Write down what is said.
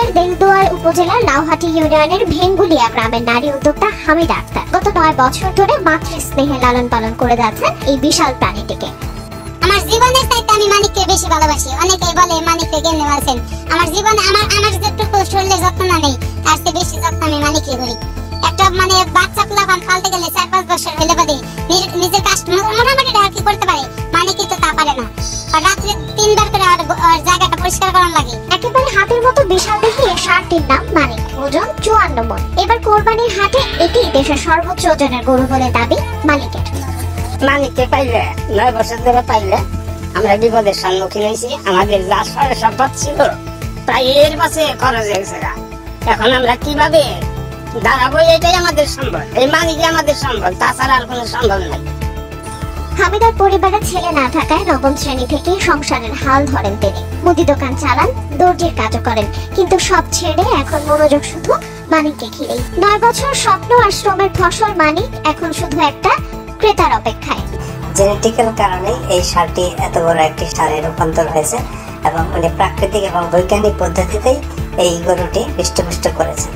টাঙ্গাইলের দেলদুয়ার উপজেলার লাউহাটি ইউনিয়নের ভেঙ্গুলিয়া গ্রামের নারী উদ্যোক্তা হামিদা আক্তার গত 9 বছর ধরে মাতৃস্নেহে লালন পালন করে যাচ্ছেন এই বিশাল প্রাণীটিকে। আমার জীবনের চাইতে আমি মানিককে বেশি ভালোবাসি। অনেকেই বলে মানিককে কেমনে বলছেন, আমার জীবনে আমার যেটুকু শরীরে যত্ন না নেই তার চেয়ে বেশি যত্ন আমি মানিককে করি। একটা বাচ্চা পোলাপান পালতে গেলে 4-5 বছর হলে বাদে নিজের কাজ মোটামুটি আর কি করতে পারে, মানিকই তো তা পারে না। আর রাত্রে 3 বার করে জায়গাটা পরিষ্কার করা লাগে। একেবারে হাতের মতো বিশাল দেখে ষাঁড়টির নাম মানিক, ওজন 54 মণ। এবার কোরবানির হাটে এটি দেশের সর্বোচ্চ ওজনের গরু বলে দাবি মালিকের। মানিককে পাইলে 9 বছর ধরে পাইলে আমরা বিপদের সম্মুখীন হয়েছি। আমাদের যা সম্পদ ছিল প্রায় এর পাশে খরচ হয়েছে। এখন আমরা কিভাবে দাঁড়াবো, এটাই আমাদের সম্ভব। এই মানিকই আমাদের সম্ভব, তাছাড়া আর কোনো সম্ভব নাই। হামিদার পরিবারে ছেলে না থাকায় নবম শ্রেণী থেকে সংসারের হাল ধরেন তিনি। মুদি দোকান চালান, দর্জির কাজও করেন, কিন্তু সব ছেড়ে এখন মনোযোগ শুধু মানিককে ঘিরেই। 9 বছর স্বপ্ন আর শ্রমের ফসল মানিক এখন শুধু একটা ক্রেতার অপেক্ষায়। জেনেটিক্যাল কারণে এই ষাঁড়টি এত বড় একটি ষাঁড়ে রূপান্তর হয়েছে এবং উনি প্রাকৃতিক এবং বৈজ্ঞানিক পদ্ধতিতেই এই গরুটি হৃষ্টপুষ্ট করেছেন।